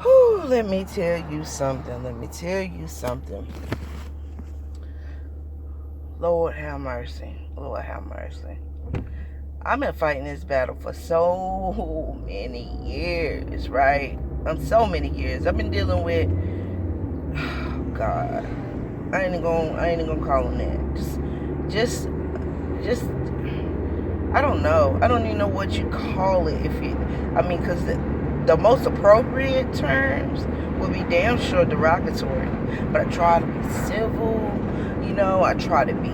Whew, let me tell you something. Lord have mercy. Lord have mercy. I've been fighting this battle for so many years, right? So many years. I've been dealing with, oh God. I ain't even gonna call him that. Just I don't know. I don't even know what you call it. Because the most appropriate terms would be damn sure derogatory. But I try to be civil. I try to be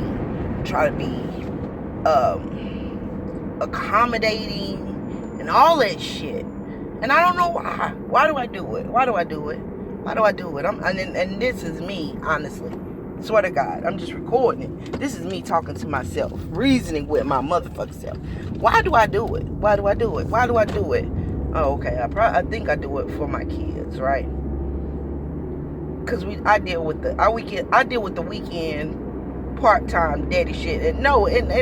accommodating and all that shit. And I don't know why. Why do I do it? And this is me, honestly. Swear to God, I'm just recording it. This is me talking to myself, reasoning with my motherfucking self. Why do I do it? Oh, okay. I think I do it for my kids, right? Because I deal with the weekend part-time daddy shit. And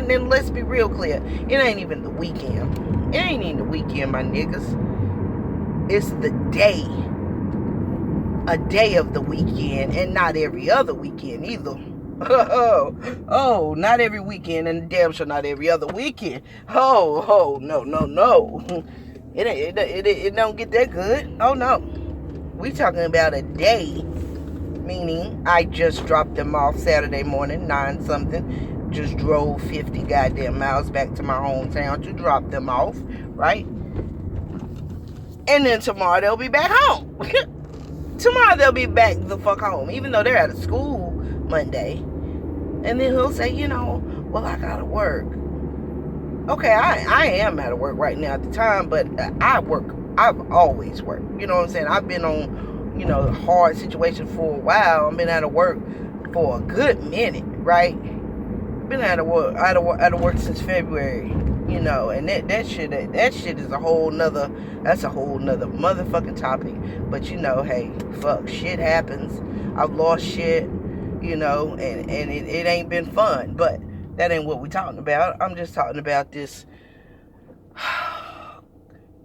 then let's be real clear. It ain't even the weekend. It ain't even the weekend, my niggas. It's the day. A day of the weekend, and not every other weekend either. Oh, not every weekend, and damn sure not every other weekend. Oh, no. It don't get that good. Oh no. We talking about a day. Meaning, I just dropped them off Saturday morning, 9 something. Just drove 50 goddamn miles back to my hometown to drop them off, right? And then tomorrow they'll be back home. Tomorrow they'll be back the fuck home, even though they're out of school Monday. And then he'll say, well, I gotta work. Okay, I am out of work right now at the time, but I've always worked. You know what I'm saying? I've been on, a hard situation for a while. I've been out of work for a good minute, right? Been out of work since February, and that shit is a whole nother motherfucking topic. But hey, fuck, shit happens. I've lost shit, and it ain't been fun. But that ain't what we're talking about. I'm just talking about this.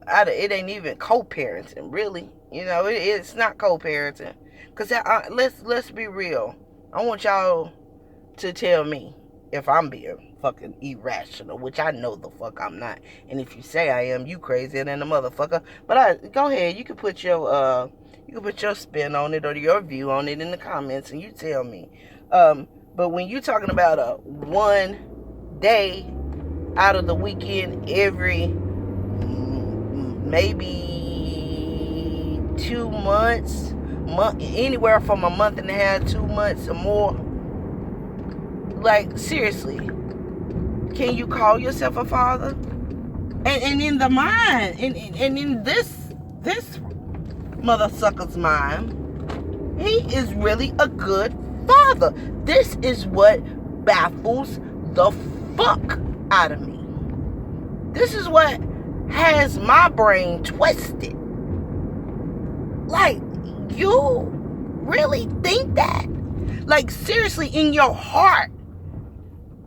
It ain't even co-parenting, really. It's not co-parenting. Cause let's be real. I want y'all to tell me if I'm being fucking irrational, which I know the fuck I'm not. And if you say I am, you crazier than a motherfucker. But go ahead, you can put your spin on it or your view on it in the comments, and you tell me. But when you're talking about a one day out of the weekend every maybe 2 months, anywhere from a month and a half, 2 months or more. Like, seriously, can you call yourself a father? And in the mind, and in this mother sucker's mind, he is really a good father. This is what baffles the fuck out of me. This is what has my brain twisted. Like, you really think that? Like, seriously, in your heart,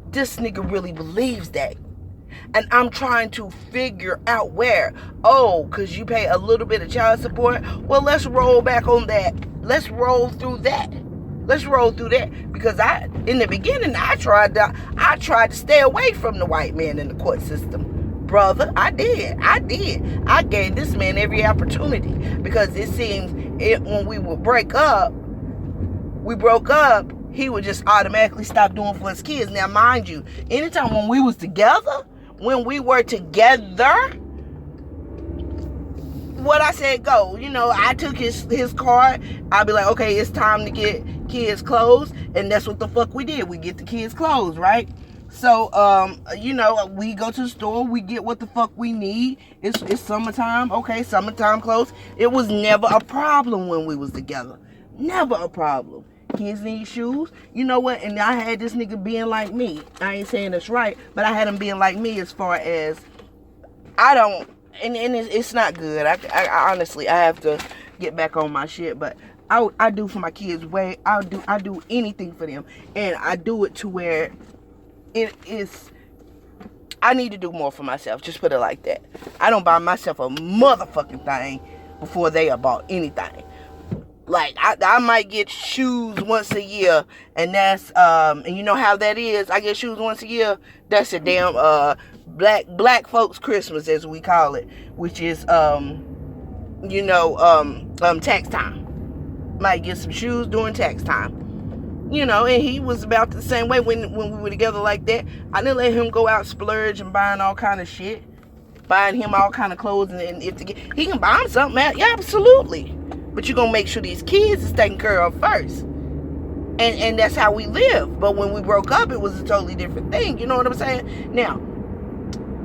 this nigga really believes that. And I'm trying to figure out where. Oh, because you pay a little bit of child support? Well, let's roll back on that. Let's roll through that. Because in the beginning, I tried to stay away from the white man in the court system. Brother, I did. I gave this man every opportunity. Because it seems when we would broke up, he would just automatically stop doing for his kids. Now, mind you, anytime when we were together, what I said go. I took his card. I'd be like, okay, it's time to get kids clothes. And that's what the fuck we did. We get the kids clothes, right? So, we go to the store. We get what the fuck we need. It's summertime. Okay, summertime clothes. It was never a problem when we was together. Never a problem. Kids need shoes. You know what? And I had this nigga being like me. I ain't saying that's right, but I had him being like me as far as I don't. And it's not good. I honestly, I have to get back on my shit. But I do for my kids way. I do anything for them, and I do it to where it is. I need to do more for myself. Just put it like that. I don't buy myself a motherfucking thing before they have bought anything. Like, I might get shoes once a year, and that's, and you know how that is. I get shoes once a year. That's a damn, black folks Christmas, as we call it, which is, tax time. Might get some shoes during tax time. And he was about the same way when we were together like that. I didn't let him go out splurge and buying all kind of shit. Buying him all kind of clothes, and if he can buy him something, yeah, absolutely. But you're going to make sure these kids is taken care of first. And that's how we live. But when we broke up, it was a totally different thing. You know what I'm saying? Now,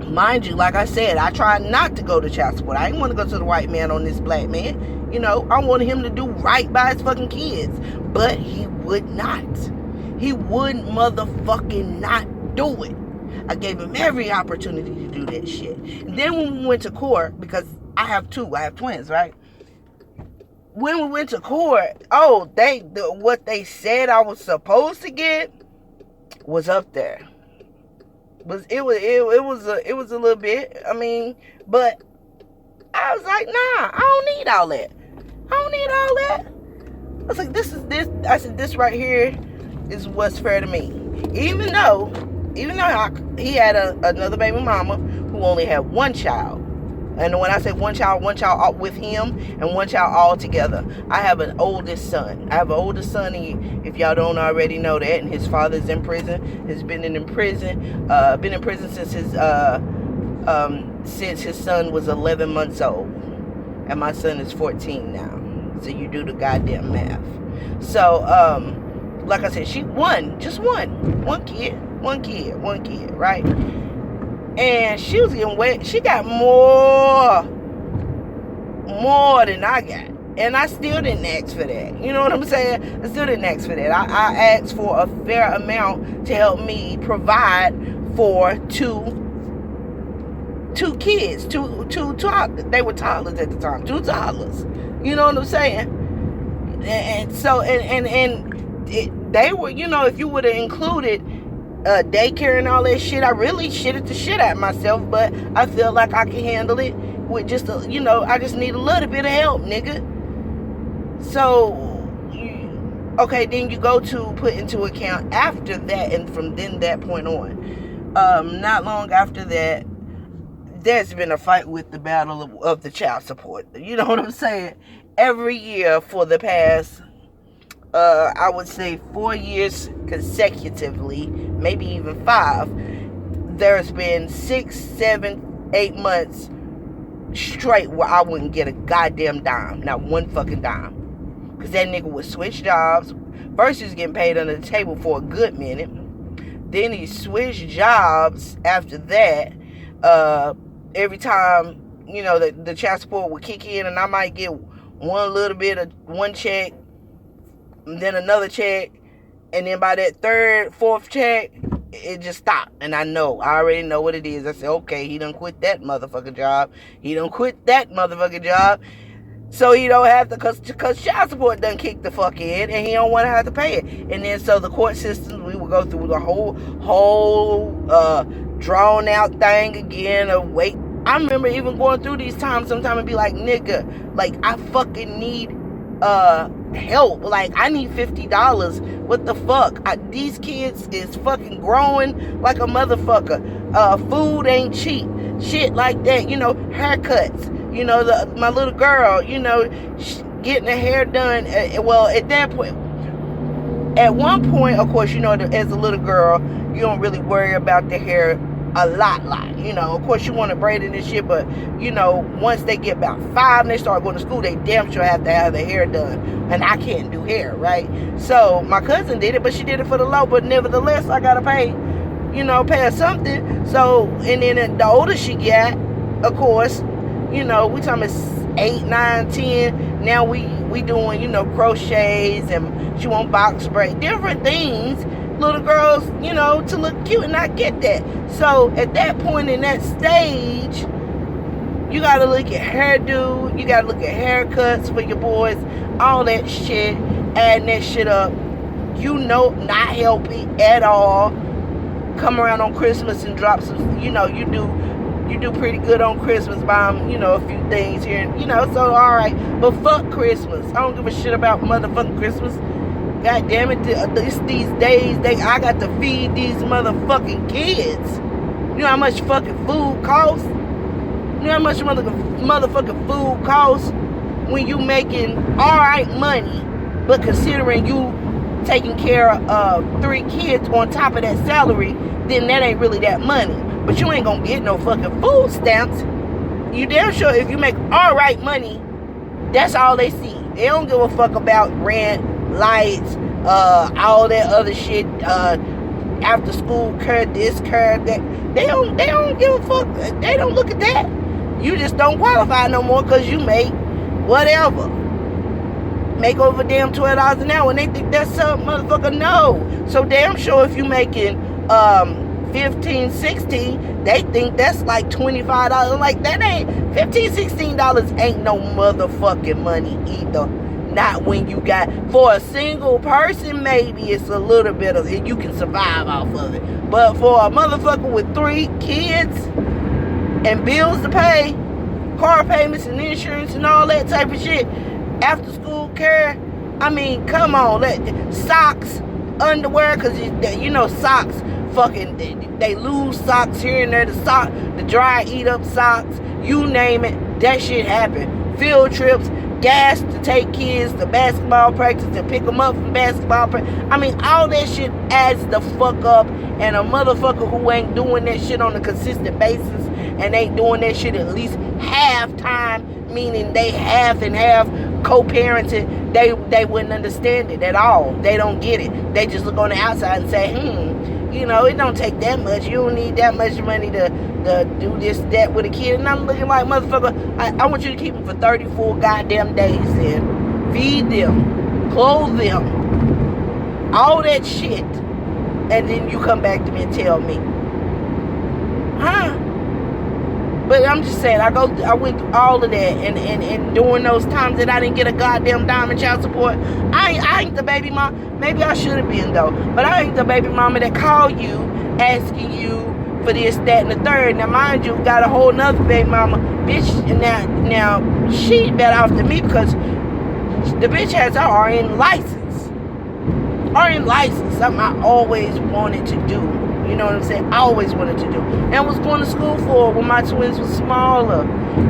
mind you, like I said, I tried not to go to child support. I didn't want to go to the white man on this black man. I wanted him to do right by his fucking kids. But he would not. He wouldn't motherfucking not do it. I gave him every opportunity to do that shit. And then when we went to court, because I have twins, right? When we went to court, what they said I was supposed to get was up there. It was a little bit. I mean, but I was like, nah, I don't need all that. I was like, this right here is what's fair to me. Even though he had another baby mama who only had one child. And when I say one child with him and one child all together. I have an oldest son. If y'all don't already know that, and his father's in prison. Has been in prison since his son was 11 months old. And my son is 14 now. So you do the goddamn math. So, like I said, one kid, right? And she was getting wet. She got more than I got. And I still didn't ask for that. You know what I'm saying? I still didn't ask for that. I asked for a fair amount to help me provide for two kids. Two toddlers. They were toddlers at the time. 2 toddlers. You know what I'm saying? And so, they were, if you would have included daycare and all that shit, I really shitted the shit out of myself, but I feel like I can handle it with just I just need a little bit of help, nigga. So, okay, then you go to put into account after that, and from then that point on, not long after that, there's been a fight with the battle of the child support. You know what I'm saying? Every year for the past, I would say 4 years consecutively, maybe even 5, there's been 6, 7, 8 months straight where I wouldn't get a goddamn dime. Not one fucking dime. Because that nigga would switch jobs. First he was getting paid under the table for a good minute. Then he switched jobs after that. Every time, the child support would kick in, and I might get one check, and then another check, and then by that 3rd, 4th check, it just stopped. And I already know what it is. I said, okay, he done quit that motherfucking job. So he don't have to, cause child support done kick the fuck in, and he don't want to have to pay it. And then so the court system, we would go through the whole drawn out thing again of wait. I remember even going through these times sometime and be like, nigga, like I fucking need help. Like I need $50. What the fuck? These kids is fucking growing like a motherfucker. Food ain't cheap. Shit like that. Haircuts. My little girl, getting her hair done. Well, at that point, at one point, of course, as a little girl, you don't really worry about the hair a lot. Of course, you want to braid it and shit, but, once they get about 5 and they start going to school, they damn sure have to have their hair done. And I can't do hair, right? So, my cousin did it, but she did it for the low, but nevertheless, I got to pay her something. So, and then the older she got, of course, we talking about 8, 9, 10. Now we doing, crochets, and she want box braid, different things. Little girls, to look cute, and I get that. So at that point in that stage, you gotta look at hairdo, you gotta look at haircuts for your boys, all that shit, adding that shit up, not healthy at all. come around on Christmas and drop some, you do pretty good on Christmas, buy them, a few things here, so alright. But fuck Christmas. I don't give a shit about motherfucking Christmas. God damn it, it's these days, I got to feed these motherfucking kids. You know how much fucking food costs? You know how much motherfucking food costs when you making alright money, but considering you taking care of 3 kids on top of that salary, then that ain't really that money. But you ain't gonna get no fucking food stamps. You damn sure if you make alright money, that's all they see. They don't give a fuck about rent, lights, all that other shit, after school care, this care, that. They don't give a fuck. They don't look at that. You just don't qualify no more because you make whatever. Make over damn $12 an hour, and they think that's something, motherfucker. No. So damn sure if you making $15, $16, they think that's like $25. Like, that ain't $15, $16 ain't no motherfucking money either. Not when you got, for a single person, maybe it's a little bit of it, you can survive off of it. But for a motherfucker with 3 kids and bills to pay, car payments and insurance and all that type of shit, after school care, I mean, come on, socks, underwear, because socks, fucking, they lose socks here and there, the dry eat up socks, you name it, that shit happen. Field trips, gas to take kids to basketball practice, to pick them up from basketball practice. I mean, all that shit adds the fuck up, and a motherfucker who ain't doing that shit on a consistent basis and ain't doing that shit at least half time, meaning they half and half co-parented, they wouldn't understand it at all. They don't get it. They just look on the outside and say, it don't take that much. You don't need that much money to do this, that with a kid. And I'm looking like, motherfucker, I want you to keep them for 34 goddamn days then. Feed them, clothe them, all that shit. And then you come back to me and tell me. But I'm just saying, I went through all of that, and during those times that I didn't get a goddamn dime in child support, I ain't the baby mom. Maybe I should have been though, but I ain't the baby mama that called you asking you for this, that, and the third. Now, mind you, got a whole nother baby mama, bitch. Now she better off than me because the bitch has her RN license. RN license, something I always wanted to do. You know what I'm saying? I always wanted to do. And was going to school for when my twins were smaller.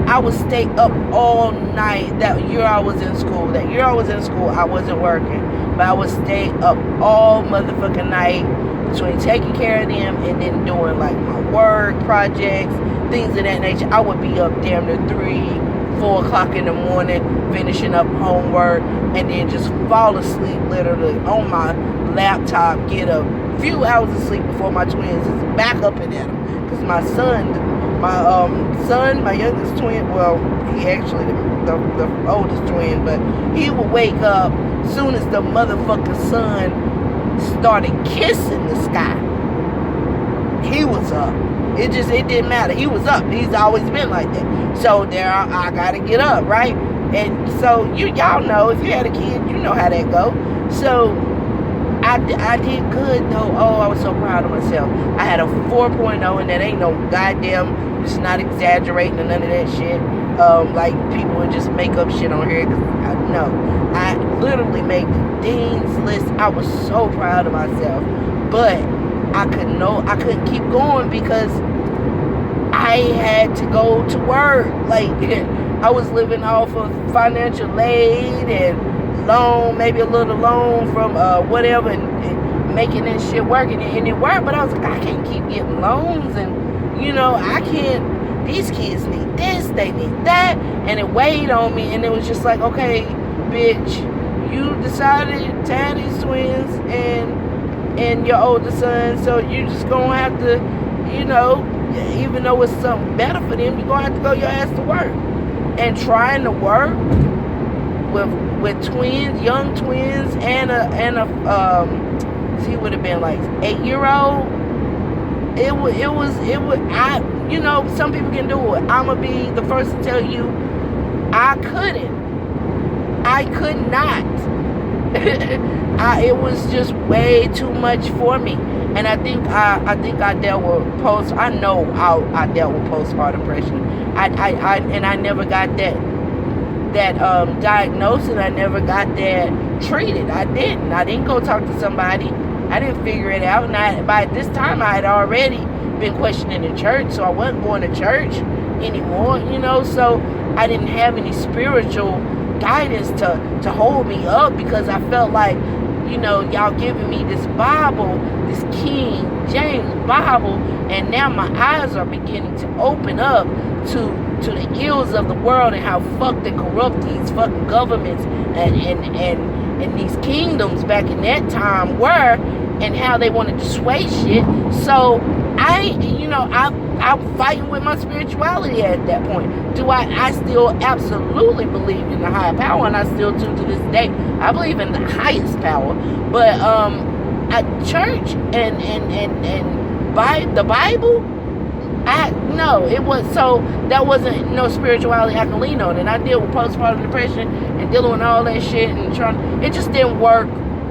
I would stay up all night. That year I was in school, I wasn't working. But I would stay up all motherfucking night between taking care of them and then doing like my work projects, things of that nature. I would be up damn near 3, 4 o'clock in the morning, finishing up homework, and then just fall asleep literally on my laptop, get a few hours of sleep before my twins is back up and at them. Because my son, my youngest twin, well, he actually the oldest twin, but he would wake up soon as the motherfucking sun started kissing the sky. He was up. It didn't matter. He was up. He's always been like that. So there, I gotta get up, right? And so y'all know, if you had a kid, you know how that go. So I did good though. Oh, I was so proud of myself. I had a 4.0, and that ain't no goddamn, just not exaggerating or none of that shit. Like people would just make up shit on here. I literally made the dean's list. I was so proud of myself, but I couldn't keep going because I had to go to work. Like, I was living off of financial aid and loan, maybe a little loan from whatever, and making that shit work, and it worked. But I was like, I can't keep getting loans, and I can't. These kids need this, they need that, and it weighed on me. And it was just like, okay, bitch, you decided to have these twins and your older son, so you just gonna have to, even though it's something better for them, you're gonna have to go your ass to work. And trying to work with twins, young twins, and he would have been like 8-year-old. Some people can do it. I'ma be the first to tell you, I could not. It was just way too much for me. And I think I dealt with I know I dealt with postpartum depression. I never got that diagnosis. I never got that treated. I didn't go talk to somebody. I didn't figure it out. And by this time I had already been questioning the church, so I wasn't going to church anymore, so I didn't have any spiritual guidance to hold me up, because I felt like, y'all giving me this Bible, this King James Bible, and now my eyes are beginning to open up to the ills of the world and how fucked and corrupt these fucking governments and these kingdoms back in that time were, and how they wanted to sway shit. So I'm fighting with my spirituality at that point. I still absolutely believe in the higher power, and I still do to this day. I believe in the highest power. But at church and by the Bible, that wasn't no spirituality I can lean on. And I deal with postpartum depression and dealing with all that shit and it just didn't work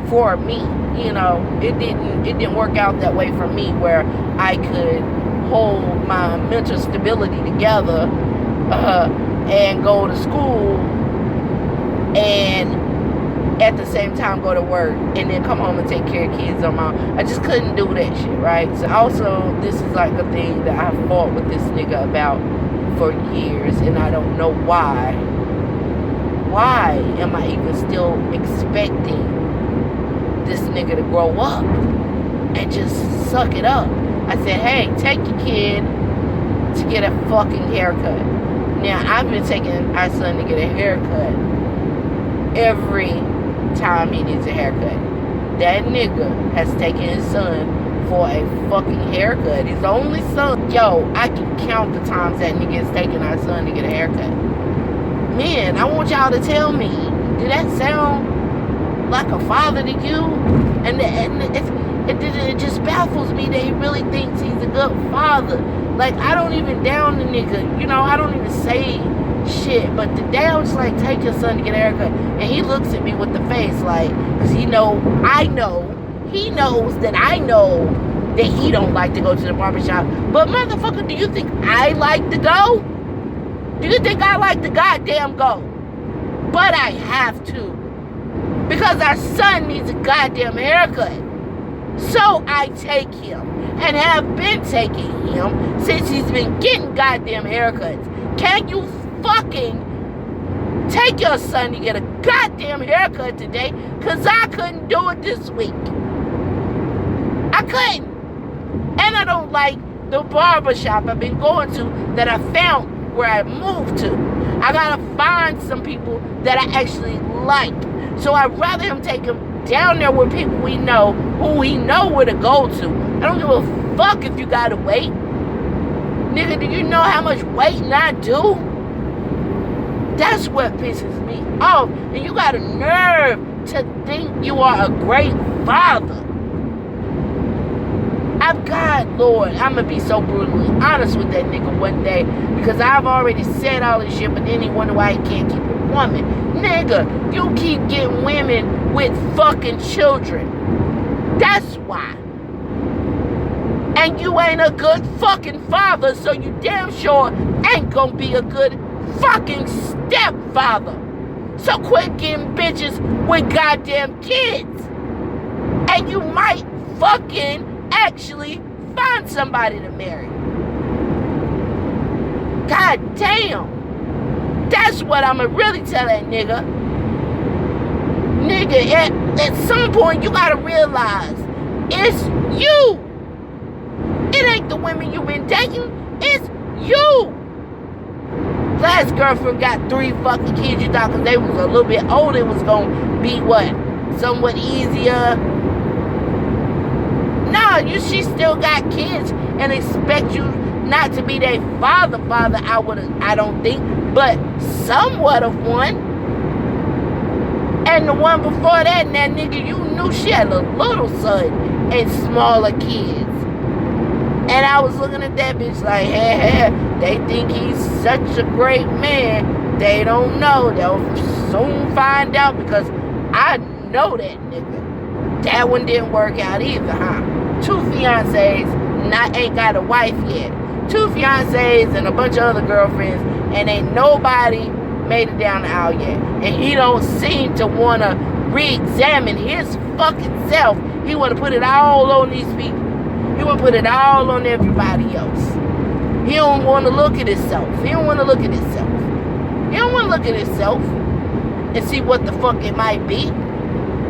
for me. It didn't work out that way for me, where I could hold my mental stability together and go to school and at the same time go to work and then come home and take care of kids on my own. I just couldn't do that shit, right? So also, this is like a thing that I fought with this nigga about for years, and I don't know why. Why am I even still expecting this nigga to grow up and just suck it up? I said, hey, take your kid to get a fucking haircut. Now, I've been taking our son to get a haircut every time he needs a haircut. That nigga has taken his son for a fucking haircut. His only son. Yo, I can count the times that nigga has taken our son to get a haircut. Man, I want y'all to tell me, did that sound like a father to you? And it just baffles me that he really thinks he's a good father. Like, I don't even down the nigga, I don't even say shit. But the day I was like, take your son to get a haircut, and he looks at me with the face like, because he knows that I know that he don't like to go to the barbershop. But motherfucker, do you think I like to go? Do you think I like to goddamn go? But I have to, because our son needs a goddamn haircut. So I take him, and have been taking him since he's been getting goddamn haircuts. Can you fucking take your son to get a goddamn haircut today? Because I couldn't do it this week. I couldn't. And I don't like the barbershop I've been going to that I found where I moved to. I gotta find some people that I actually like. So I'd rather him take him down there with people we know, who we know where to go to. I don't give a fuck if you gotta wait. Nigga, do you know how much waiting I do? That's what pisses me off. And you got a nerve to think you are a great father. Lord, I'm going to be so brutally honest with that nigga one day, because I've already said all this shit, but then he wonder why he can't keep a woman. Nigga, you keep getting women with fucking children. That's why. And you ain't a good fucking father, so you damn sure ain't gonna be a good fucking stepfather. So quit getting bitches with goddamn kids. And you might fucking actually find somebody to marry. God damn. That's what I'ma really tell that nigga. Nigga, at some point you gotta realize it's you. It ain't the women you been dating, it's you. Last girlfriend got 3 fucking kids. You thought because they was a little bit older, it was gonna be what? Somewhat easier. No, she still got kids and expect you not to be their father, I don't think, but somewhat of one. And the one before that, and that nigga, you knew she had a little son and smaller kids. And I was looking at that bitch like, hey, they think he's such a great man. They don't know. They'll soon find out, because I know that nigga. That one didn't work out either, huh? 2 fiancés, ain't got a wife yet. 2 fiancés and a bunch of other girlfriends, and ain't nobody made it down the aisle yet. And he don't seem to want to re-examine his fucking self. He want to put it all on these people. He want to put it all on everybody else. He don't want to look at himself. He don't want to look at himself. He don't want to look at himself and see what the fuck it might be.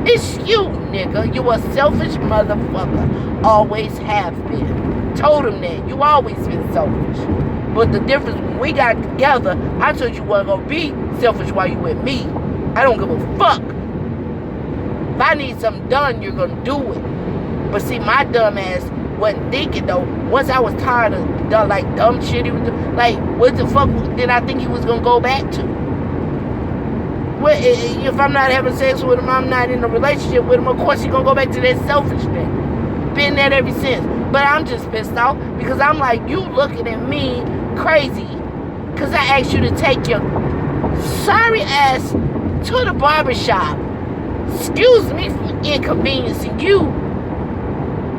It's you, nigga. You a selfish motherfucker. Always have been. Told him that. You always been selfish. But the difference, when we got together, I told you wasn't going to be selfish while you with me. I don't give a fuck. If I need something done, you're going to do it. But see, my dumb ass wasn't thinking, though. Once I was tired of dumb shit he was doing, like, what the fuck did I think he was going to go back to? Well, if I'm not having sex with him, I'm not in a relationship with him, of course he's going to go back to that selfish thing. Been that ever since. But I'm just pissed off because I'm like, you looking at me crazy because I asked you to take your sorry ass to the barbershop. Excuse me for inconveniencing you,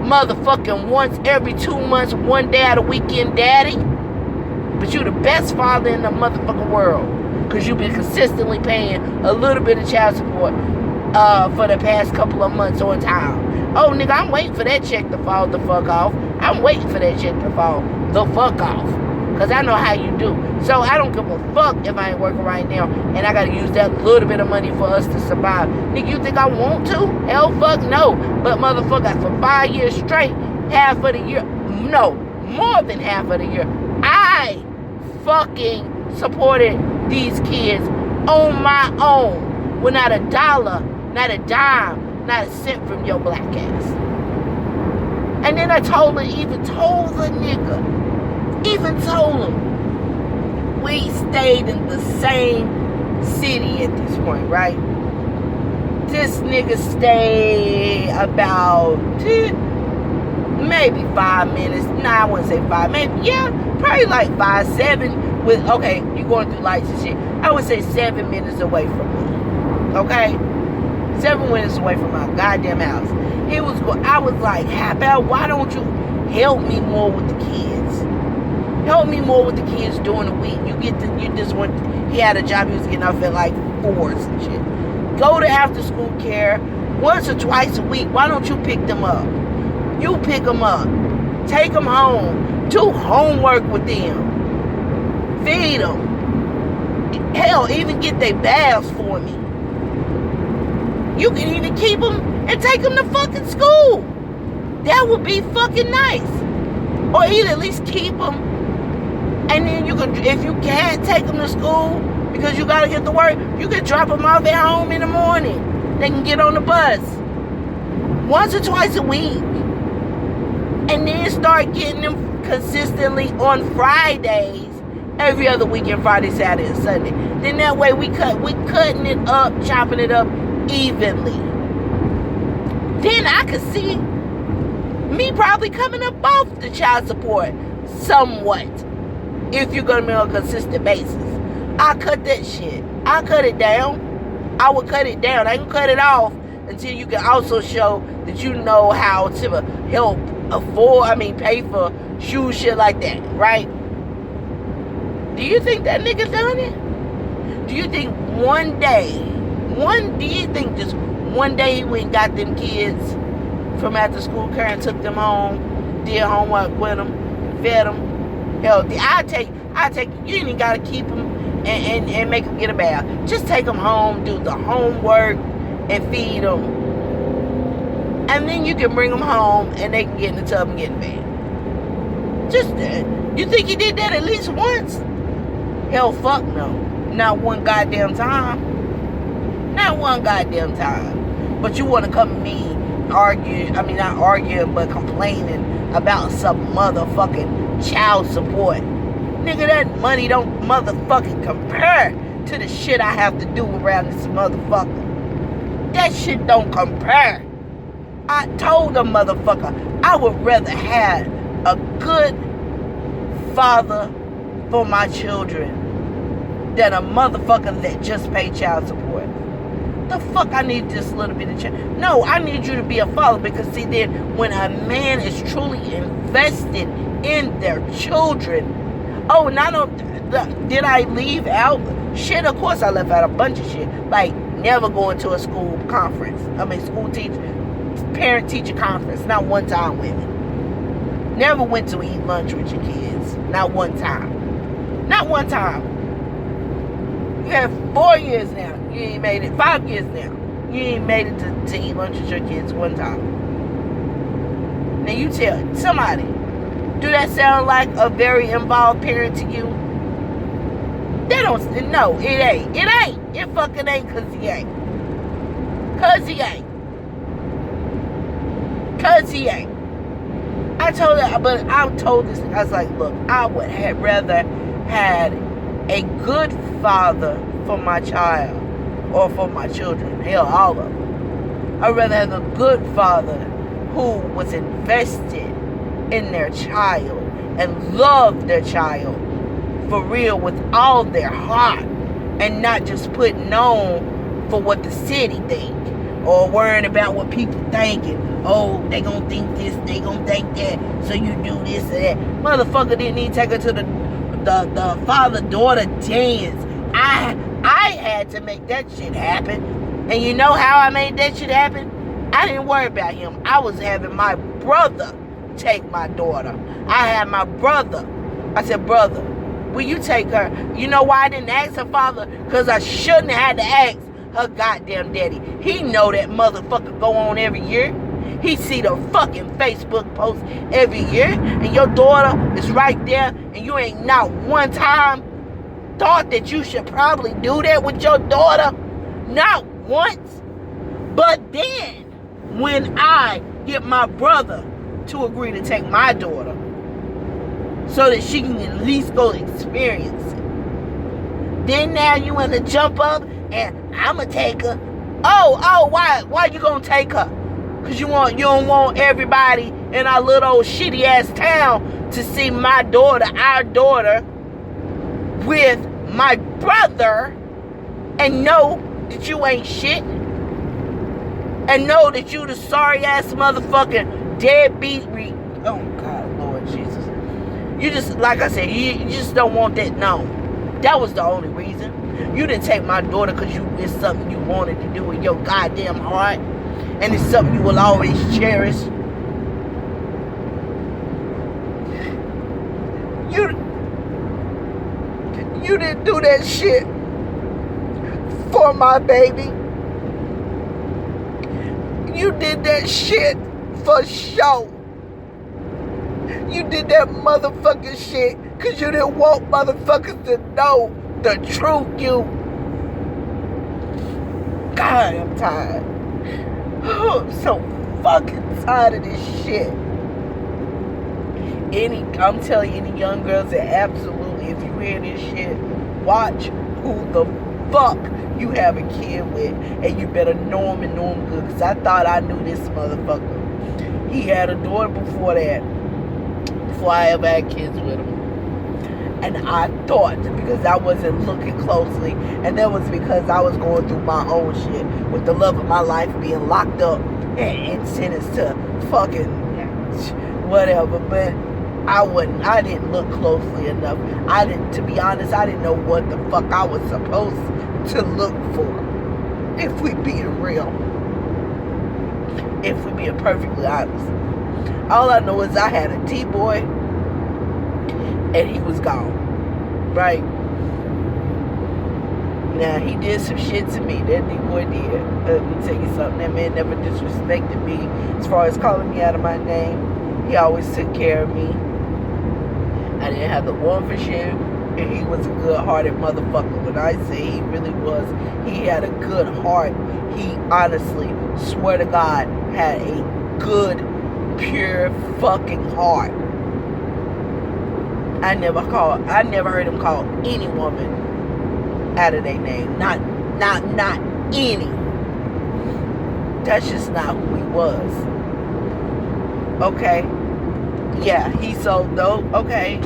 motherfucking once every 2 months, 1 day out of weekend daddy. But you the best father in the motherfucking world. Because you've been consistently paying a little bit of child support for the past couple of months on time. Oh, nigga, I'm waiting for that check to fall the fuck off. I'm waiting for that check to fall the fuck off. Because I know how you do. So I don't give a fuck if I ain't working right now and I got to use that little bit of money for us to survive. Nigga, you think I want to? Hell fuck no. But motherfucker, for 5 years straight, half of the year, no, more than half of the year, I fucking supported these kids on my own with not a dollar, not a dime, not a cent from your black ass. And then I told the nigga, even told him, we stayed in the same city at this point, right? This nigga stayed about maybe 5 minutes. Nah, I wouldn't say 5, maybe, yeah, probably like 5, 7. With, okay, you going through lights and shit. I would say 7 minutes away from me. Okay? 7 minutes away from my goddamn house. I was like, how about, why don't you help me more with the kids? Help me more with the kids during the week. He had a job, he was getting off at like 4 and shit. Go to after school care once or twice a week. Why don't you pick them up? You pick them up. Take them home. Do homework with them. Feed them. Hell, even get their baths for me. You can even keep them and take them to fucking school. That would be fucking nice. Or either at least keep them. And then you can, if you can't take them to school because you got to get to work, you can drop them off at home in the morning. They can get on the bus. Once or twice a week. And then start getting them consistently on Fridays. Every other weekend, Friday, Saturday, and Sunday. Then that way we cutting it up, chopping it up evenly. Then I could see me probably coming up off the child support somewhat. If you're going to be on a consistent basis. I cut that shit. I cut it down. I would cut it down. I can cut it off until you can also show that you know how to help pay for shoes, shit like that, right? Do you think that nigga done it? Do you think just one day he went and got them kids from after school care and took them home, did homework with them, fed them? Hell, I take, you ain't even got to keep them and make them get a bath. Just take them home, do the homework, and feed them. And then you can bring them home and they can get in the tub and get in bed. Just that. You think he did that at least once? Hell, fuck no. Not one goddamn time. Not one goddamn time. But you want to come to me not arguing, but complaining about some motherfucking child support. Nigga, that money don't motherfucking compare to the shit I have to do around this motherfucker. That shit don't compare. I told the motherfucker I would rather have a good father for my children than a motherfucker that just pay child support. the fuck I need this little bit of change? No, I need you to be a father, because see, then when a man is truly invested in their children, oh, did I leave out shit? Of course I left out a bunch of shit, like never going to a school conference. Parent-teacher conference, not one time with me. Never went to eat lunch with your kids, not one time. Not one time. You have 4 years now. You ain't made it. 5 years now. You ain't made it to eat lunch with your kids one time. Now you tell somebody, do that sound like a very involved parent to you? They don't. No, it ain't. It ain't. It fucking ain't, because he ain't. Because he ain't. Because he ain't. I told this, I was like, look, I would have rather had a good father for my child, or for my children, hell, all of them. I'd rather have a good father who was invested in their child and loved their child for real with all their heart, and not just putting on for what the city think, or worrying about what people thinking. Oh, they gonna think this, they gonna think that, so you do this or that. Motherfucker didn't even take her to the father-daughter dance. I had to make that shit happen. And you know how I made that shit happen? I didn't worry about him. I was having my brother take my daughter. I had my brother. I said, brother, will you take her? You know why I didn't ask her father? Because I shouldn't have had to ask her goddamn daddy. He know that motherfucker go on every year. He see the fucking Facebook post every year, and your daughter is right there, and you ain't not one time thought that you should probably do that with your daughter. Not once. But then, when I get my brother to agree to take my daughter, so that she can at least go experience it, then now you want to jump up and I'ma take her. Oh, why you gonna take her? Because you don't want everybody in our little old shitty ass town to see my daughter, our daughter, with my brother, and know that you ain't shit, and know that you the sorry ass motherfucking deadbeat. Oh God, Lord Jesus! You just, like I said, you just don't want that known. That was the only reason. You didn't take my daughter because it's something you wanted to do in your goddamn heart, and it's something you will always cherish. You didn't do that shit for my baby. You did that shit for show. You did that motherfucking shit because you didn't want motherfuckers to know the truth. God, I'm tired. Oh, I'm so fucking tired of this shit. I'm telling you, any young girls that absolutely, if you hear this shit, watch who the fuck you have a kid with, and you better know him and know him good, because I thought I knew this motherfucker. He had a daughter before that, before I ever had kids with him. And I thought, because I wasn't looking closely, and that was because I was going through my own shit with the love of my life being locked up and sentenced to fucking whatever. But I didn't look closely enough. To be honest, I didn't know what the fuck I was supposed to look for. If we being real. If we being perfectly honest. All I know is I had a D-boy, and he was gone. Right? Now, he did some shit to me. That D-boy did. Let me tell you something. That man never disrespected me as far as calling me out of my name. He always took care of me. I didn't have the one for shit. And he was a good-hearted motherfucker. When I say he really was, he had a good heart. He honestly, swear to God, had a good, pure fucking heart. I never heard him call any woman out of their name. Not any. That's just not who he was. Okay? Yeah, he sold dope. Okay.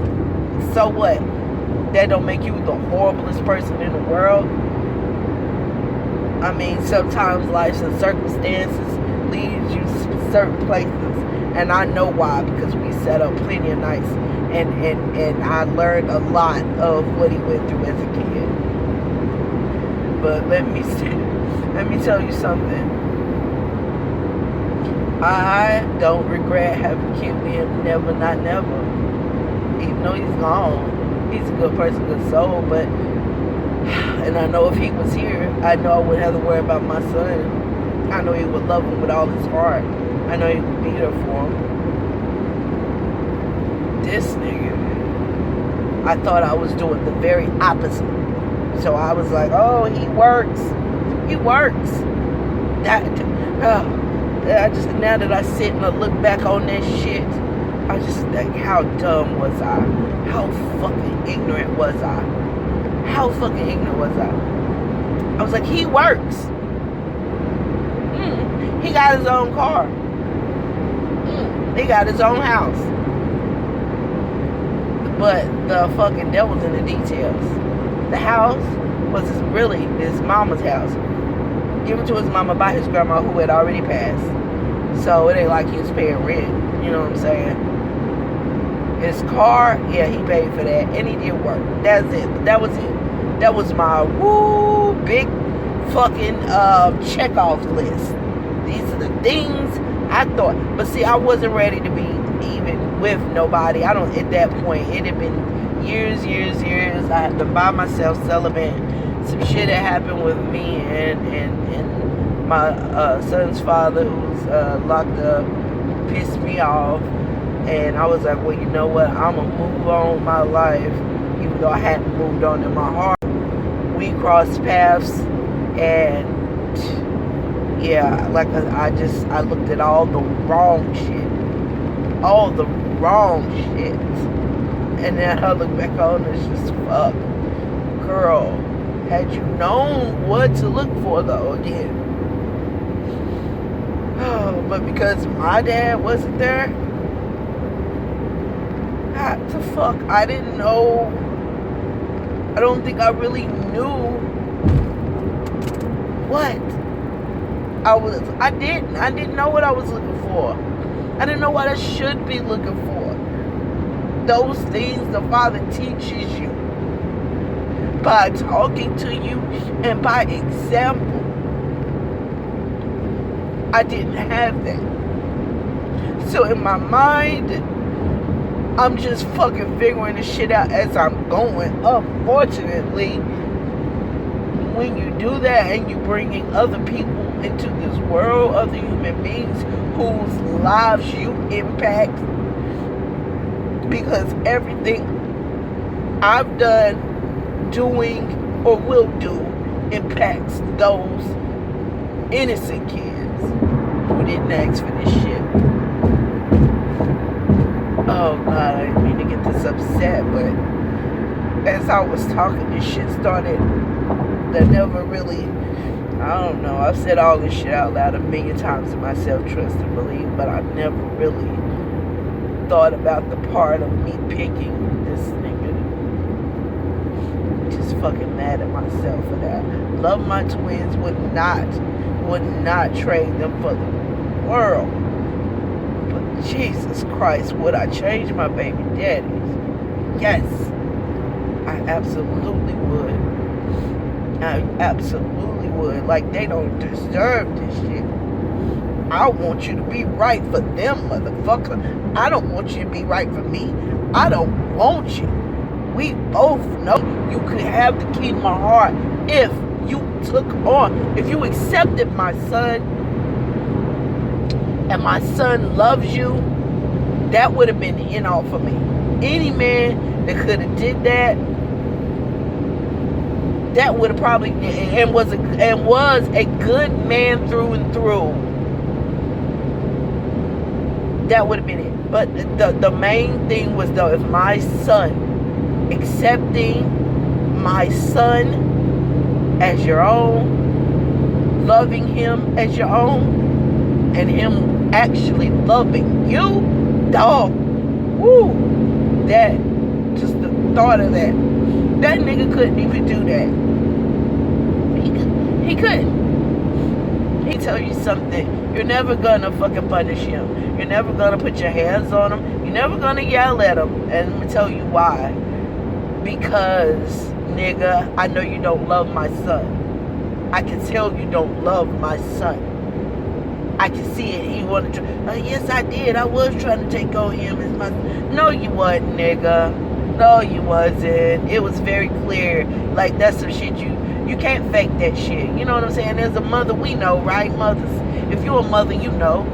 So what? That don't make you the horriblest person in the world? I mean, sometimes life and circumstances leads you to certain places, and I know why, because we set up plenty of nights, and I learned a lot of what he went through as a kid. But let me tell you something. I don't regret having kid with him, never, not never. Even though he's gone, he's a good person, good soul, but, and I know if he was here, I know I wouldn't have to worry about my son. I know he would love him with all his heart. I know he would be there for him. This nigga, I thought I was doing the very opposite. So I was like, oh, he works. He works. I just, now that I sit and I look back on that shit, I just think, how dumb was I? How fucking ignorant was I? How fucking ignorant was I? I was like, he works. He got his own car. He got his own house. But the fucking devil's in the details. The house was really his mama's house. Given to his mama by his grandma, who had already passed. So it ain't like he was paying rent. You know what I'm saying? His car, yeah, he paid for that. And he did work. That's it. That was it. That was my big fucking check-off list. These are the things I thought. But see, I wasn't ready to be even with nobody. At that point, it had been years. I had been by myself, celibate. Some shit had happened with me and my son's father, who's locked up, pissed me off. And I was like, well, you know what? I'm going to move on with my life, even though I hadn't moved on in my heart. We crossed paths, and yeah, like I looked at all the wrong shit. All the wrong shit. And then I look back on it, it's just, fuck. Girl, had you known what to look for, though, again. Oh, but because my dad wasn't there, what the fuck? I didn't know. I don't think I really knew what I didn't know what I was looking for. I didn't know what I should be looking for. Those things the Father teaches you by talking to you and by example. I didn't have that. So in my mind, I'm just fucking figuring this shit out as I'm going. Unfortunately, when you do that and you bringing other people into this world, other human beings whose lives you impact, because everything I've done, doing, or will do impacts those innocent kids who didn't ask for this shit. Oh God, I didn't mean to get this upset, but as I was talking, this shit started. That never really, I don't know, I've said all this shit out loud a million times in my self-trust and belief, but I never really thought about the part of me picking this nigga. Just fucking mad at myself for that. Love my twins, would not trade them for the world. But Jesus Christ, would I change my baby daddies? Yes, I absolutely would. I absolutely would. Like, they don't deserve this shit. I want you to be right for them, motherfucker. I don't want you to be right for me. I don't want you. We both know you could have the key to my heart if you took on, if you accepted my son, and my son loves you. That would have been the end all for me. Any man that could have did that, that would have probably, and was a good man through and through, that would have been it. But the main thing was, though, if my son, accepting my son as your own, loving him as your own, and him actually loving you, dog, woo, that, just the thought of that nigga couldn't even do that. He couldn't. me tell you something. You're never gonna fucking punish him. You're never gonna put your hands on him. You're never gonna yell at him. And let me tell you why. Because, nigga, I know you don't love my son. I can tell you don't love my son. I can see it. He wanted to. Yes, I did. I was trying to take on him as my. No, you wasn't, nigga. No, you wasn't. It was very clear. Like, that's some shit you can't fake that shit. You know what I'm saying? As a mother, we know, right? Mothers. If you're a mother, you know.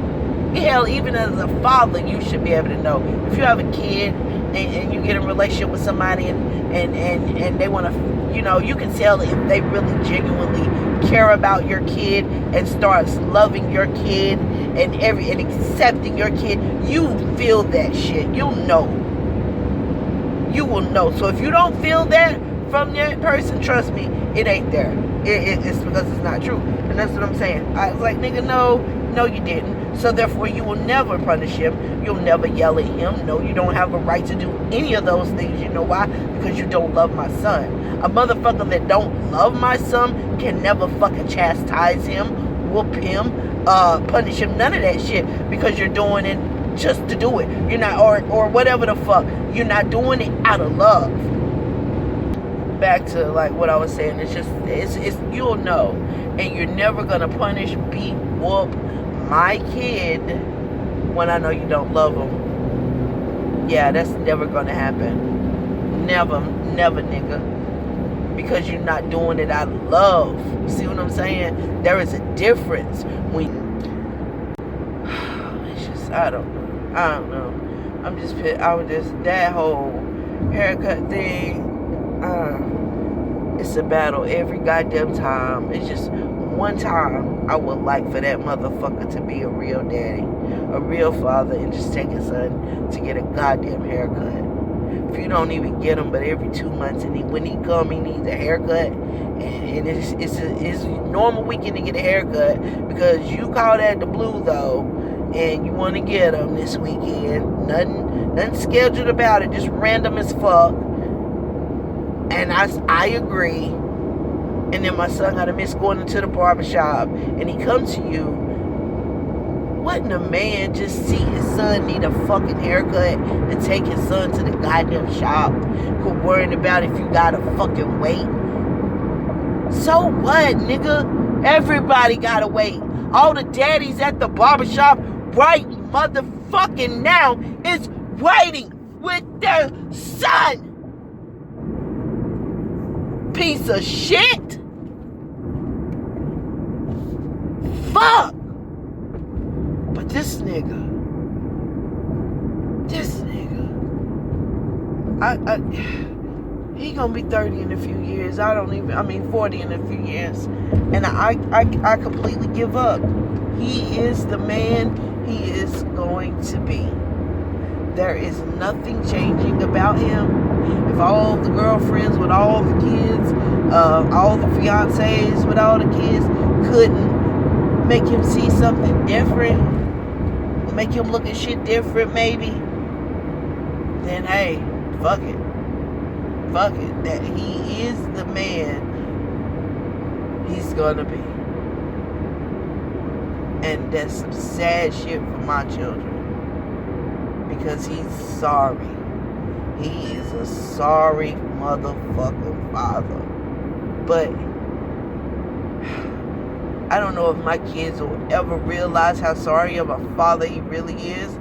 Hell, even as a father, you should be able to know. If you have a kid and you get in a relationship with somebody and they want to, you know, you can tell if they really genuinely care about your kid and starts loving your kid and accepting your kid. You feel that shit. You'll know. You will know. So if you don't feel that from that person, trust me, it ain't there. It's because it's not true. And that's what I'm saying. I was like, nigga, no, you didn't. So therefore, you will never punish him. You'll never yell at him. No, you don't have a right to do any of those things. You know why? Because you don't love my son. A motherfucker that don't love my son can never fucking chastise him, whoop him, punish him, none of that shit, because you're doing it just to do it. You're not, or whatever the fuck. You're not doing it out of love. Back to like what I was saying, it's you'll know, and you're never gonna punish, beat, whoop my kid when I know you don't love him. Yeah, that's never gonna happen. Never, nigga. Because you're not doing it out of love. You see what I'm saying? There is a difference when it's just I don't know. I was just that whole haircut thing. It's a battle every goddamn time. It's just one time I would like for that motherfucker to be a real daddy, a real father, and just take his son to get a goddamn haircut. If you don't even get him, but every 2 months, and when he come, he needs a haircut, and it's normal weekend to get a haircut, because you call that the blue though, and you want to get him this weekend. Nothing scheduled about it, just random as fuck. And I agree. And then my son got to miss going into the barbershop, and he comes to you. Wouldn't a man just see his son need a fucking haircut and take his son to the goddamn shop? Quit worrying about if you gotta fucking wait. So what, nigga? Everybody gotta wait. All the daddies at the barbershop right motherfucking now is waiting with their son. Piece of shit. Fuck. But this nigga, he gonna be 30 in a few years. 40 in a few years. And I completely give up. He is the man he is going to be. There is nothing changing about him. If all the girlfriends with all the kids, all the fiancés with all the kids couldn't make him see something different, make him look at shit different maybe, then hey, fuck it. That he is the man he's gonna be. And that's some sad shit for my children. Because he's sorry. He is a sorry motherfucking father. But I don't know if my kids will ever realize how sorry of a father he really is,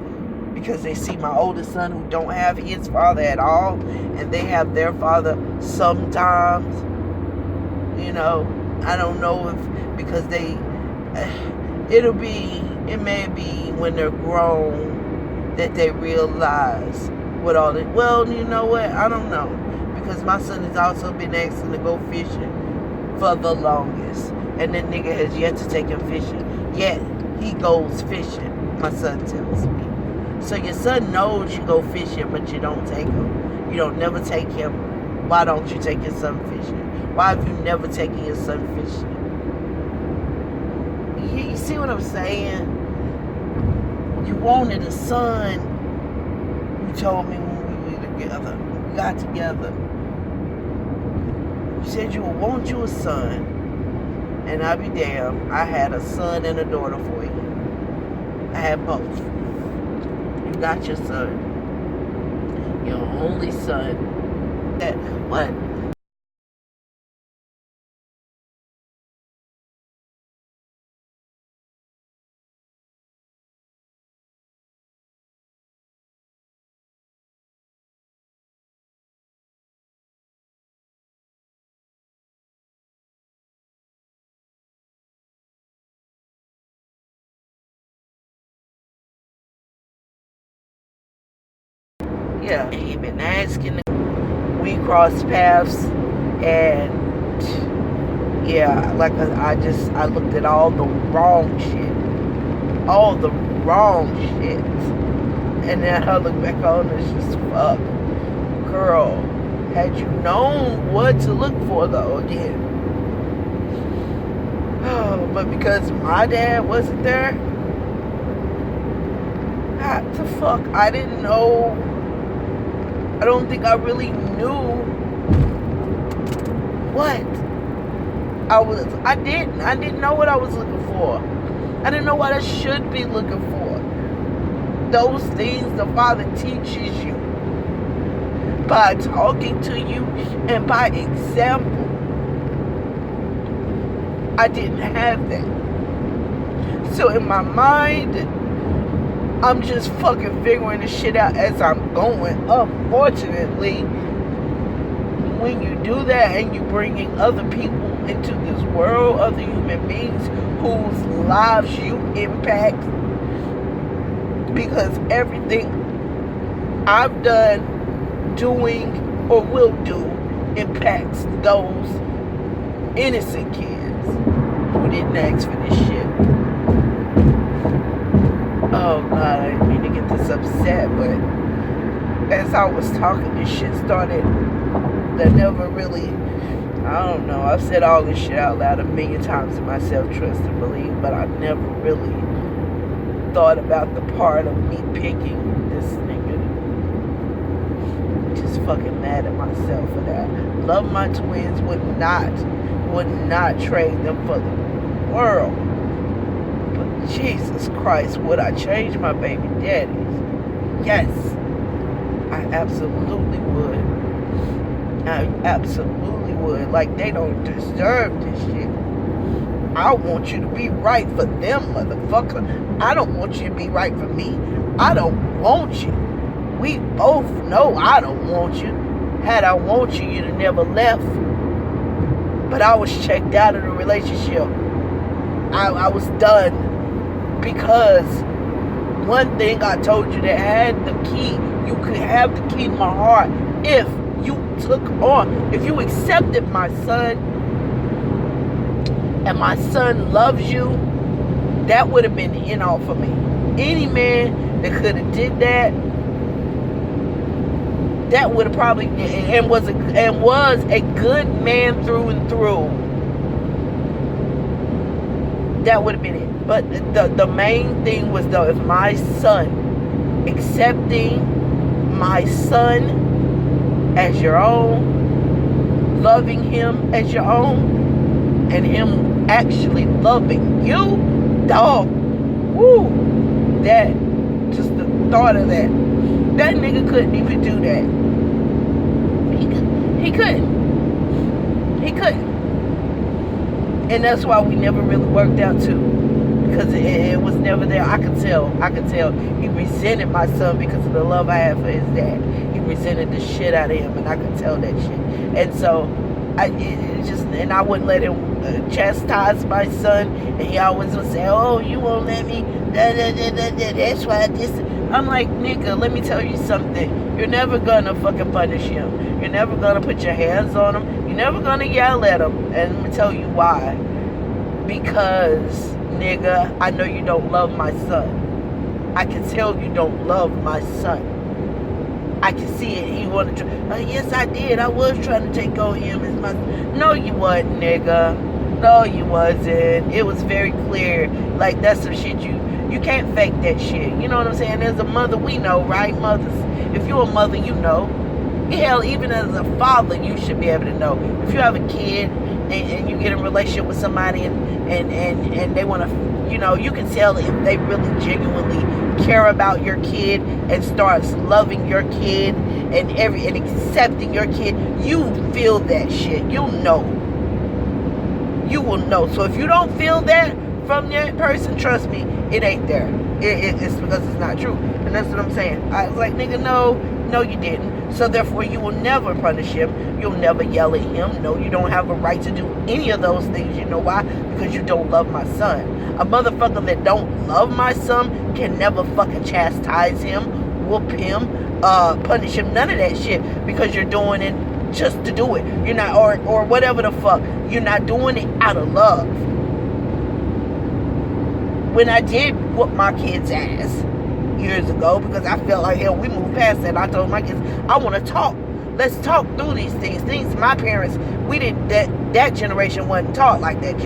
because they see my oldest son who don't have his father at all, and they have their father sometimes. You know, I don't know if, because it may be when they're grown that they realize what all the, well, you know what, I don't know, because my son has also been asking to go fishing for the longest, and that nigga has yet to take him fishing, yet he goes fishing, my son tells me. So your son knows you go fishing, but you don't take him. You don't never take him. Why don't you take your son fishing? Why have you never taken your son fishing? You see what I'm saying? You wanted a son. You told me when we were together. We got together. You said you would want you a son. And I'll be damned, I had a son and a daughter for you. I had both. You got your son. Your only son. That what? Yeah, he been asking. We crossed paths, and yeah, like I looked at all the wrong shit, all the wrong shit, and then I look back on it, it's just fuck, girl. Had you known what to look for though, again, but because my dad wasn't there, what the fuck, I didn't know. I don't think I really knew what I didn't know what I was looking for. I didn't know what I should be looking for. Those things the Father teaches you by talking to you and by example. I didn't have that. So in my mind, I'm just fucking figuring this shit out as I'm going. Unfortunately, when you do that and you bringing other people into this world, other human beings whose lives you impact, because everything I've done, doing, or will do impacts those innocent kids who didn't ask for this shit. Oh God, I didn't mean to get this upset, but as I was talking, this shit started. That never really, I don't know, I've said all this shit out loud a million times in my self-trust and belief, but I never really thought about the part of me picking this nigga. Just fucking mad at myself for that. Love my twins, would not trade them for the world. But Jesus Christ, would I change my baby daddies? Yes, I absolutely would. I absolutely would. Like, they don't deserve this shit. I want you to be right for them, motherfucker. I don't want you to be right for me. I don't want you. We both know I don't want you. Had I want you, you'd have never left. But I was checked out of the relationship. I was done. Because one thing I told you that had the key, you could have the key to my heart if you took on, if you accepted my son, and my son loves you, that would have been the end all for me. Any man that could have did that, that would have probably, and was a good man through and through, that would have been it. But the main thing was though, if my son, accepting my son as your own, loving him as your own, and him actually loving you, dog, woo, that, just the thought of that nigga couldn't even do that. He couldn't. And that's why we never really worked out too, because it was never there. I could tell he resented my son because of the love I had for his dad. He resented the shit out of him, and I could tell that shit. And so I wouldn't let him chastise my son, and he always would say, "Oh, you won't let me, that's why this." I'm like, nigga, let me tell you something. You're never gonna fucking punish him. You're never gonna put your hands on him. You're never gonna yell at him. And let me tell you why. Because, nigga, I know you don't love my son. I can tell you don't love my son. I can see it. He wanted to. Yes, I did. I was trying to take on him as my. No, you wasn't, nigga. No, you wasn't. It was very clear. Like, that's some shit you can't fake that shit. You know what I'm saying? As a mother, we know, right? Mothers. If you're a mother, you know. Hell, even as a father, you should be able to know. If you have a kid and you get in a relationship with somebody and they want to, you can tell if they really genuinely care about your kid and starts loving your kid and accepting your kid. You feel that shit. You'll know. You will know. So if you don't feel that from that person, trust me, it ain't there. It's because it's not true. And that's what I'm saying. I was like, nigga, no, you didn't. So therefore, you will never punish him. You'll never yell at him. No, you don't have a right to do any of those things. You know why? Because you don't love my son. A motherfucker that don't love my son can never fucking chastise him, whoop him, punish him, none of that shit, because you're doing it just to do it. You're not, or whatever the fuck. You're not doing it out of love. When I did whoop my kid's ass years ago, because I felt like, hell, we moved past that. I told my kids, I want to talk. Let's talk through these things. Things my parents, we didn't, that generation wasn't taught like that,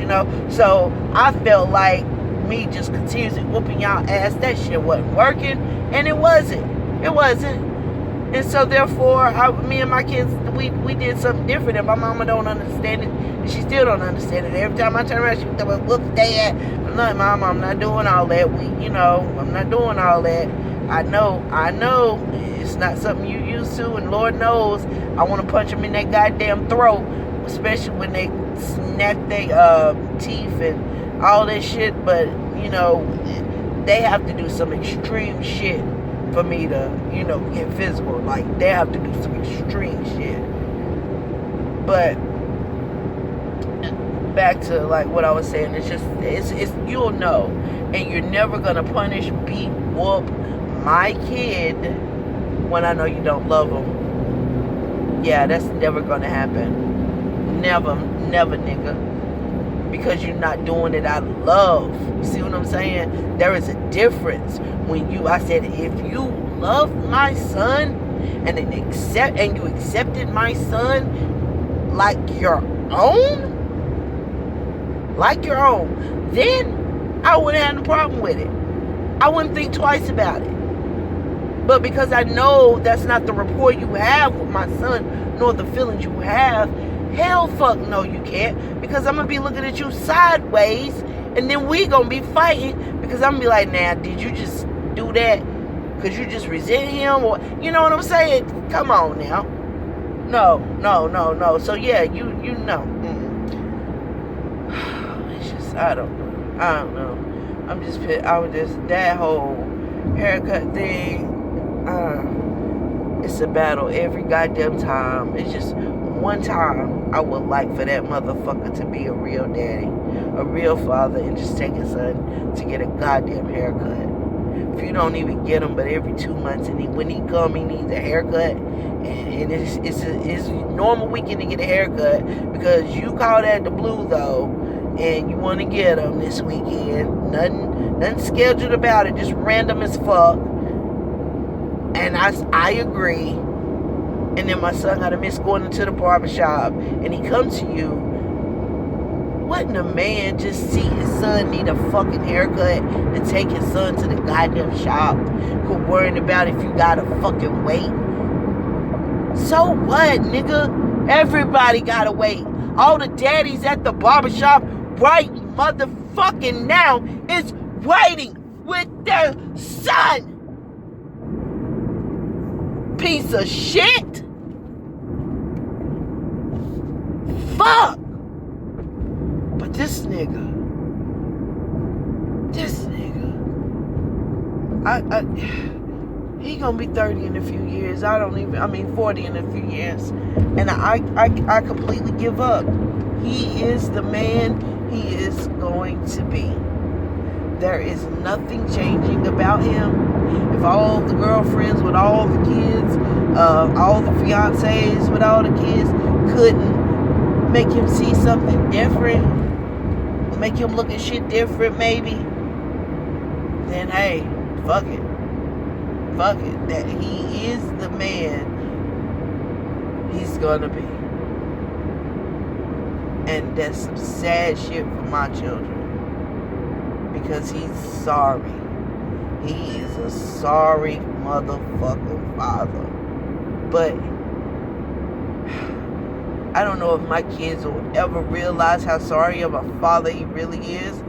So I felt like me just continuously whooping y'all ass, that shit wasn't working. And it wasn't. And so therefore, me and my kids, we did something different, and my mama don't understand it, and she still don't understand it. Every time I turn around, she tell me, "What's that?" I'm like, "Mama, I'm not doing all that. I'm not doing all that. I know, it's not something you used to, and Lord knows, I want to punch them in that goddamn throat, especially when they snap their teeth and all that shit. But they have to do some extreme shit for me to, get physical. Like, they have to do some extreme shit. But back to like what I was saying, it's you'll know, and you're never gonna punish, beat, whoop my kid when I know you don't love them. Yeah, that's never gonna happen. Never, nigga. Because you're not doing it out of love. You see what I'm saying? There is a difference when I said, if you love my son and you accepted my son like your own, then I wouldn't have a problem with it. I wouldn't think twice about it. But because I know that's not the rapport you have with my son, nor the feelings you have, hell fuck no, you can't. Because I'm going to be looking at you sideways, and then we going to be fighting, because I'm going to be like, nah, did you just do that because you just resent him? Or, you know what I'm saying? Come on now. No. So yeah, you know. It's just, I don't know. I was just, that whole haircut thing, it's a battle every goddamn time. It's just one time I would like for that motherfucker to be a real daddy, a real father, and just take his son to get a goddamn haircut. If you don't even get him but every 2 months, and when he come, he needs a haircut, and it's normal weekend to get a haircut, because you call that the blue though, and you want to get him this weekend. Nothing scheduled about it, just random as fuck. And I agree. And then my son got to miss going into the barbershop, and he comes to you. Wouldn't a man just see his son need a fucking haircut and take his son to the goddamn shop? Quit worrying about if you gotta fucking wait. So what, nigga? Everybody gotta wait. All the daddies at the barbershop right motherfucking now is waiting with their son. Piece of shit. Fuck. But this nigga, he gonna be 30 in a few years. 40 in a few years. And I completely give up. He is the man he is going to be. There is nothing changing about him. If all the girlfriends with all the kids, all the fiancés with all the kids couldn't make him see something different, make him look at shit different maybe, then hey, fuck it. That he is the man he's gonna be. And that's some sad shit for my children, because he's sorry. He is a sorry motherfucking father. But I don't know if my kids will ever realize how sorry of a father he really is,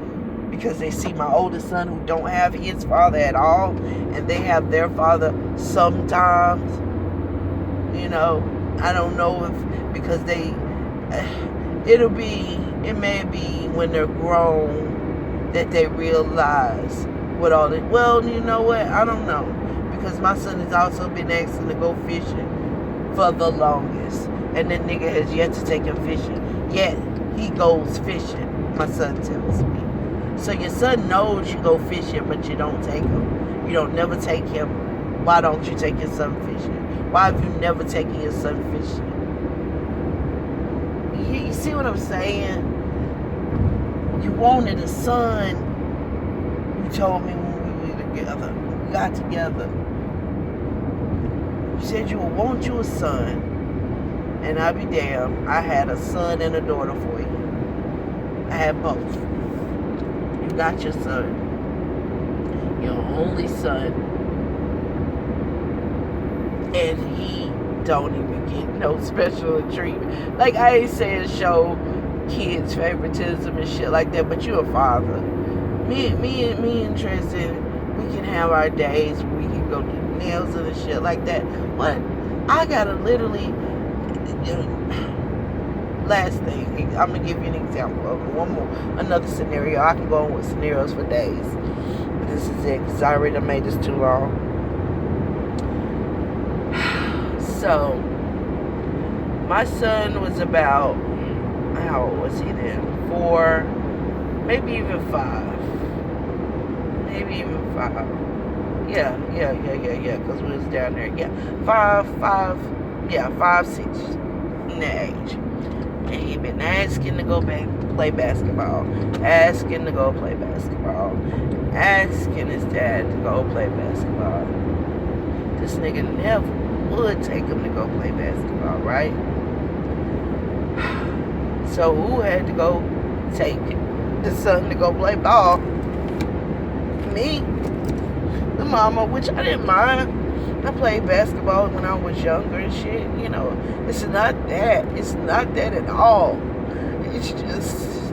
because they see my oldest son who don't have his father at all, and they have their father sometimes. You know, I don't know if, because it may be when they're grown that they realize what all it, well, you know what, I don't know, because my son has also been asking to go fishing for the longest, and the nigga has yet to take him fishing, yet he goes fishing, my son tells me. So your son knows you go fishing, but you don't take him. You don't never take him. Why don't you take your son fishing? Why have you never taken your son fishing? You see what I'm saying? You wanted a son. You told me when we were together. We got together. You said you would want you a son. And I'll be damned, I had a son and a daughter for you. I had both. You got your son. Your only son. And he don't even get no special treatment. Like, I ain't saying show kids favoritism and shit like that, but you're a father. Me and Tristan, we can have our days where we can go do nails and shit like that. But I gotta literally, last thing, I'm gonna give you an example of another scenario. I can go on with scenarios for days, but this is it, because I already made this too long. So, my son was about, how old was he then? 4, maybe even 5. Maybe even 5. Yeah, because we was down there. Yeah, 5, 6 in that age. And he been asking to go play basketball. Asking to go play basketball. Asking his dad to go play basketball. This nigga never would take him to go play basketball, right? So who had to go take the son to go play ball? Me. The mama, which I didn't mind. I played basketball when I was younger and shit. You know, it's not that. It's not that at all. It's just,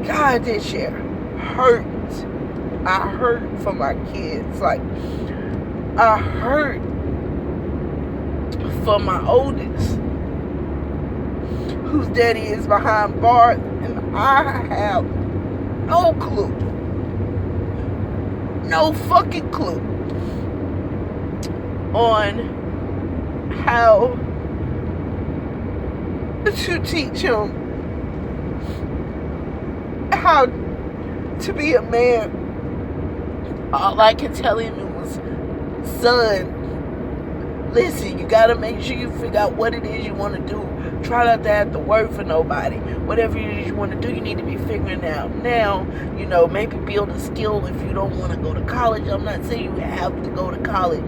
God, this shit hurt. I hurt for my kids. Like, I hurt for my oldest, whose daddy is behind bars, and I have no clue. No fucking clue on how to teach him how to be a man. All I can tell him was, son, listen, you gotta make sure you figure out what it is you want to do. Try not to have to work for nobody. Whatever it is you want to do, you need to be figuring out now. You know, maybe build a skill if you don't want to go to college. I'm not saying you have to go to college,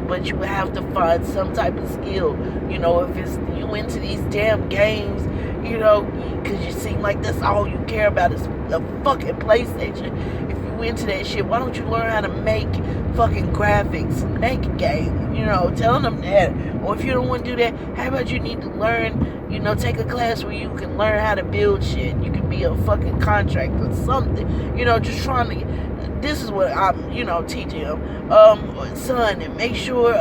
but you have to find some type of skill. You know, if it's you into these damn games, you know, because you seem like that's all you care about is the fucking PlayStation. If you into that shit, why don't you learn how to make fucking graphics, make a game, you know, telling them that. Or if you don't want to do that, how about you need to learn, you know, take a class where you can learn how to build shit. You can be a fucking contractor or something, you know, just trying to, this is what I'm, you know, teaching him. Son, and make sure,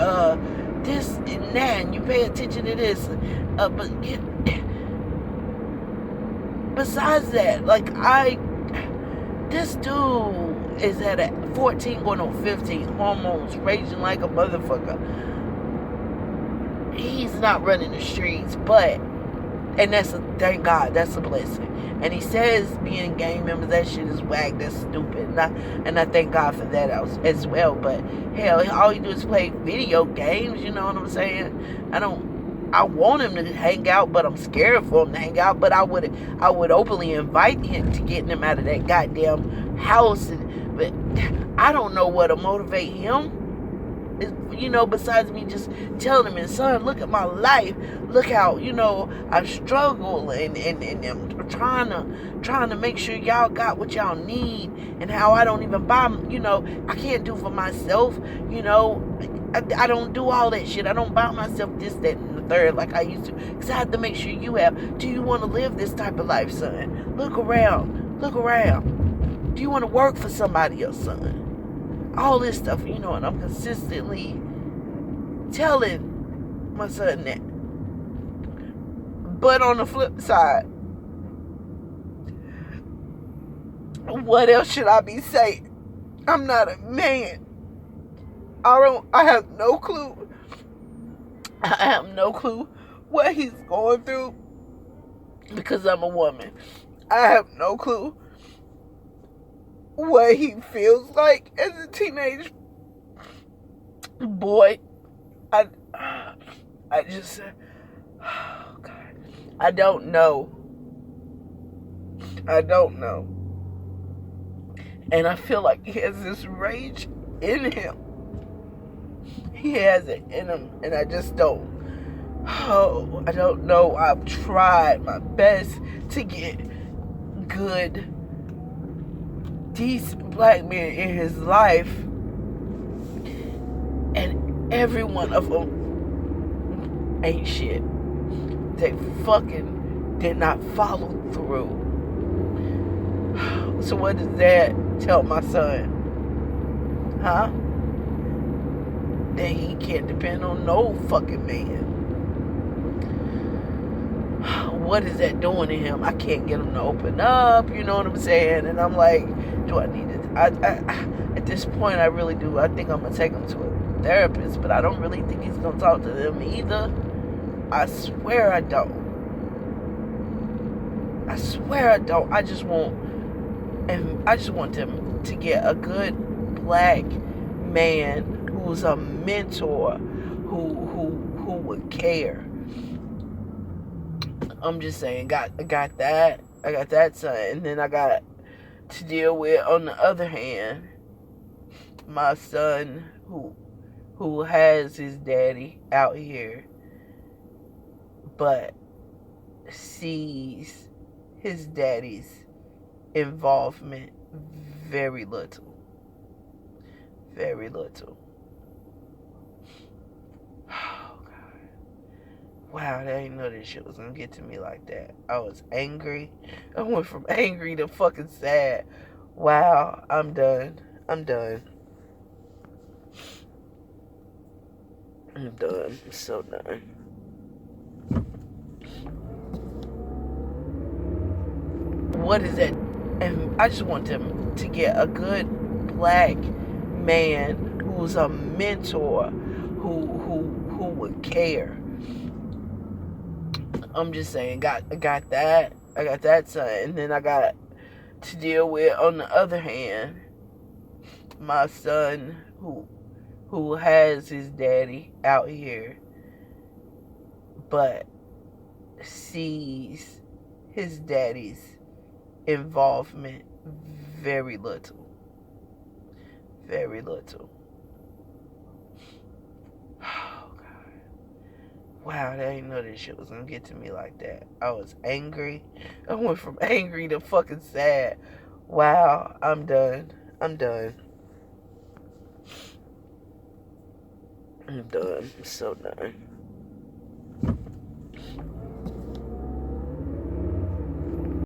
this and that, and you pay attention to this. Besides that, like, this dude is at a 14 going on 15, hormones raging like a motherfucker. He's not running the streets, but, and that's a, thank God, that's a blessing. And he says being gang members, that shit is whack, that's stupid. And I thank God for that as well. But hell, all he do is play video games, you know what I'm saying? I want him to hang out, but I'm scared for him to hang out. But I would openly invite him to get him out of that goddamn house. But I don't know what'll motivate him. You know, besides me just telling him, and son, look at my life. Look how, you know, I struggle and I'm trying to make sure y'all got what y'all need, and how I don't even buy, you know, I can't do for myself, you know. I don't do all that shit. I don't buy myself this, that, and the third like I used to. Because I have to make sure you have. Do you want to live this type of life, son? Look around. Look around. Do you want to work for somebody else, son? All this stuff, you know, and I'm consistently telling my son that. But on the flip side, what else should I be saying? I'm not a man. I have no clue. I have no clue what he's going through because I'm a woman. I have no clue what he feels like as a teenage boy. I just, oh God, I don't know. I don't know. And I feel like he has this rage in him. He has it in him, and I just don't. Oh, I don't know. I've tried my best to get good, decent black men in his life, and every one of them ain't shit. They fucking did not follow through. So what does that tell my son? Huh? That he can't depend on no fucking man. What is that doing to him? I can't get him to open up, you know what I'm saying? And I'm like, do I need it? At this point, I really do. I think I'm going to take him to a therapist, but I don't really think he's going to talk to them either. I swear I don't. I swear I don't. I just want them to get a good black man who's a mentor, who would care. I'm just saying, I got that son, and then I got to deal with, on the other hand, my son who has his daddy out here, but sees his daddy's involvement very little. Very little. Oh, God. Wow, I didn't know this shit was gonna get to me like that. I was angry. I went from angry to fucking sad. Wow, I'm done. I'm done. I'm done. I'm so done. What is that? And I just want them to get a good black man who's a mentor, who would care. I'm just saying, I got that son, and then I got to deal with, on the other hand, my son who has his daddy out here, but sees his daddy's involvement very little. Very little. Oh, God. Wow, I didn't know this shit was gonna get to me like that. I was angry. I went from angry to fucking sad. Wow, I'm done. I'm done. I'm done. I'm so done.